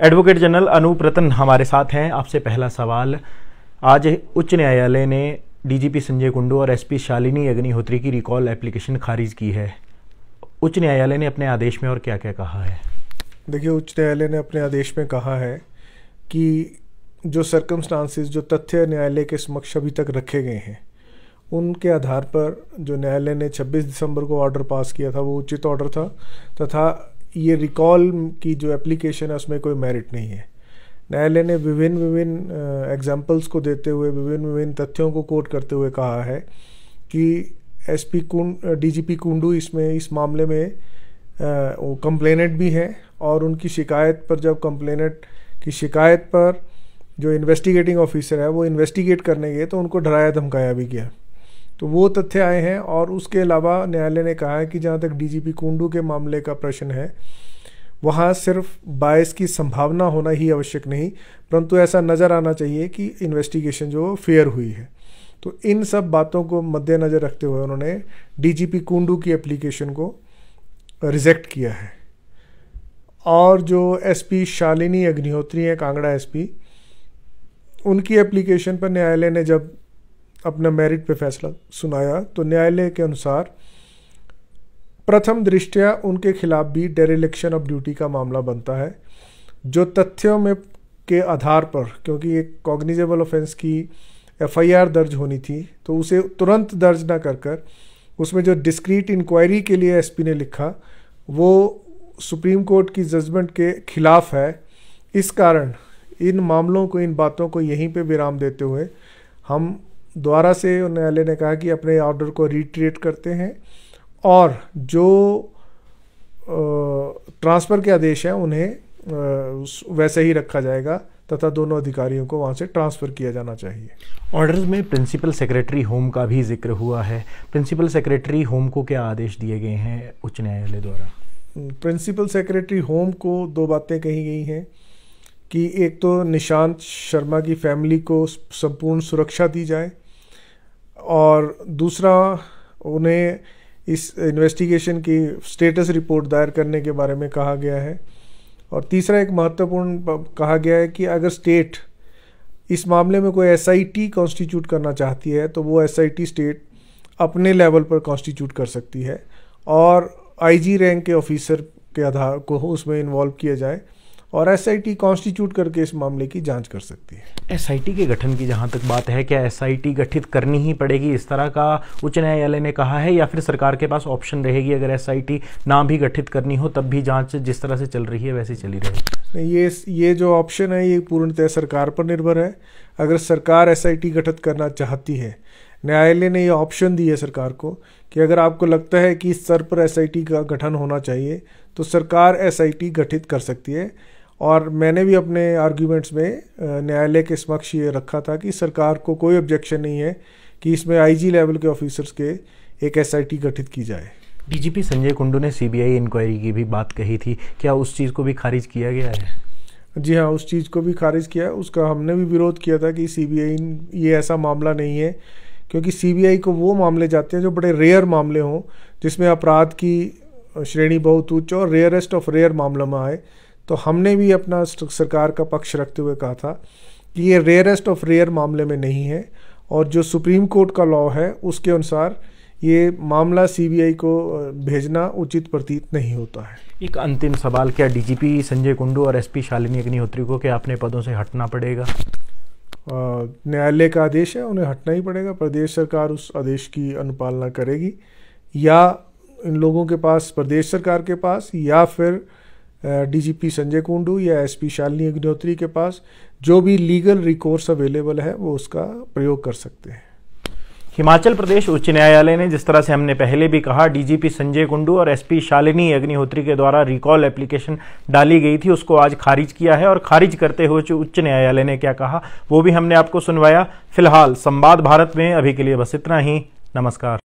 Advocate general Anoop रतन हमारे साथ हैं। आपसे पहला सवाल, आज उच्च न्यायालय ने डीजीपी संजय कुंडू और एसपी शालिनी अग्निहोत्री की रिकॉल एप्लीकेशन खारिज की है। उच्च न्यायालय ने अपने आदेश में और क्या क्या कहा है? देखिए, उच्च न्यायालय ने अपने आदेश में कहा है कि जो सर्कमस्टांसेस, जो तथ्य न्यायालय के समक्ष अभी तक रखे गए हैं, उनके आधार पर जो न्यायालय ने 26 दिसंबर को ऑर्डर पास किया था वो उचित ऑर्डर था, तथा ये रिकॉल की जो एप्लीकेशन है उसमें कोई मेरिट नहीं है। न्यायालय ने विभिन्न एग्जाम्पल्स को देते हुए, विभिन्न तथ्यों को कोट करते हुए कहा है कि डीजीपी कुंडू इस मामले में कंप्लेनेंट भी हैं, और उनकी शिकायत पर, जब कंप्लेनेंट की शिकायत पर जो इन्वेस्टिगेटिंग ऑफिसर है वो इन्वेस्टिगेट करने गए तो उनको डराया धमकाया भी गया। तो वो तथ्य आए हैं। और उसके अलावा न्यायालय ने कहा है कि जहाँ तक डीजीपी कुंडू के मामले का प्रश्न है, वहाँ सिर्फ बायस की संभावना होना ही आवश्यक नहीं, परंतु ऐसा नज़र आना चाहिए कि इन्वेस्टिगेशन जो फेयर हुई है। तो इन सब बातों को मद्देनज़र रखते हुए उन्होंने डीजीपी कुंडू की एप्लीकेशन को रिजेक्ट किया है। और जो एसपी शालिनी अग्निहोत्री हैं, कांगड़ा एसपी, उनकी एप्लीकेशन पर न्यायालय ने जब अपना मेरिट पे फैसला सुनाया तो न्यायालय के अनुसार प्रथम दृष्टया उनके खिलाफ भी डेरिलेक्शन ऑफ ड्यूटी का मामला बनता है। जो तथ्यों में के आधार पर, क्योंकि एक कॉग्निजेबल ऑफेंस की एफआईआर दर्ज होनी थी, तो उसे तुरंत दर्ज ना कर उसमें जो डिस्क्रीट इंक्वायरी के लिए एसपी ने लिखा वो सुप्रीम कोर्ट की जजमेंट के खिलाफ है। इस कारण इन मामलों को, इन बातों को यहीं पे विराम देते हुए हम दोबारा से न्यायालय ने कहा कि अपने ऑर्डर को रिट्रेट करते हैं, और जो ट्रांसफ़र के आदेश हैं उन्हें वैसे ही रखा जाएगा, तथा दोनों अधिकारियों को वहाँ से ट्रांसफ़र किया जाना चाहिए। ऑर्डर्स में प्रिंसिपल सेक्रेटरी होम का भी जिक्र हुआ है। प्रिंसिपल सेक्रेटरी होम को क्या आदेश दिए गए हैं उच्च न्यायालय द्वारा? प्रिंसिपल सेक्रेटरी होम को दो बातें कही गई हैं कि एक तो निशांत शर्मा की फैमिली को संपूर्ण सुरक्षा दी जाए, और दूसरा उन्हें इस इन्वेस्टिगेशन की स्टेटस रिपोर्ट दायर करने के बारे में कहा गया है। और तीसरा एक महत्वपूर्ण कहा गया है कि अगर स्टेट इस मामले में कोई एसआईटी कॉन्स्टिट्यूट करना चाहती है तो वो एसआईटी स्टेट अपने लेवल पर कॉन्स्टिट्यूट कर सकती है, और आईजी रैंक के ऑफिसर के आधार को उसमें इन्वॉल्व किया जाए, और एसआईटी कॉन्स्टिट्यूट करके इस मामले की जांच कर सकती है। एसआईटी के गठन की जहां तक बात है, क्या एसआईटी गठित करनी ही पड़ेगी, इस तरह का उच्च न्यायालय ने कहा है, या फिर सरकार के पास ऑप्शन रहेगी अगर एसआईटी ना भी गठित करनी हो तब भी जांच जिस तरह से चल रही है वैसे चली रहेगी? ये जो ऑप्शन है ये पूर्णतः सरकार पर निर्भर है। अगर सरकार एसआईटी गठित करना चाहती है, न्यायालय ने ये ऑप्शन दी है सरकार को कि अगर आपको लगता है कि इस स्तर पर एसआईटी का गठन होना चाहिए तो सरकार एसआईटी गठित कर सकती है। और मैंने भी अपने आर्ग्यूमेंट्स में न्यायालय के समक्ष ये रखा था कि सरकार को कोई ऑब्जेक्शन नहीं है कि इसमें आईजी लेवल के ऑफिसर्स के एक एसआईटी गठित की जाए। डीजीपी संजय कुंडू ने सीबीआई इंक्वायरी की भी बात कही थी, क्या उस चीज़ को भी खारिज किया गया है? जी हाँ, उस चीज़ को भी खारिज किया है। उसका हमने भी विरोध किया था कि सीबीआई, ये ऐसा मामला नहीं है, क्योंकि सीबीआई को वो मामले जाते हैं जो बड़े रेयर मामले हों, जिसमें अपराध की श्रेणी बहुत उच्च और रेयरेस्ट ऑफ रेयर मामला में आए। तो हमने भी अपना सरकार का पक्ष रखते हुए कहा था कि ये रेयरेस्ट ऑफ रेयर मामले में नहीं है, और जो सुप्रीम कोर्ट का लॉ है उसके अनुसार ये मामला सीबीआई को भेजना उचित प्रतीत नहीं होता है। एक अंतिम सवाल, क्या डीजीपी संजय कुंडू और एसपी शालिनी अग्निहोत्री को क्या अपने पदों से हटना पड़ेगा? न्यायालय का आदेश है, उन्हें हटना ही पड़ेगा। प्रदेश सरकार उस आदेश की अनुपालना करेगी, या इन लोगों के पास, प्रदेश सरकार के पास, या फिर डीजीपी संजय कुंडू या एसपी शालिनी अग्निहोत्री के पास जो भी लीगल रिकोर्स अवेलेबल है वो उसका प्रयोग कर सकते हैं। हिमाचल प्रदेश उच्च न्यायालय ने, जिस तरह से हमने पहले भी कहा, डीजीपी संजय कुंडू और एसपी शालिनी अग्निहोत्री के द्वारा रिकॉल एप्लीकेशन डाली गई थी, उसको आज खारिज किया है। और खारिज करते हुए जो उच्च न्यायालय ने क्या कहा वो भी हमने आपको सुनवाया। फिलहाल संवाद भारत में अभी के लिए बस इतना ही। नमस्कार।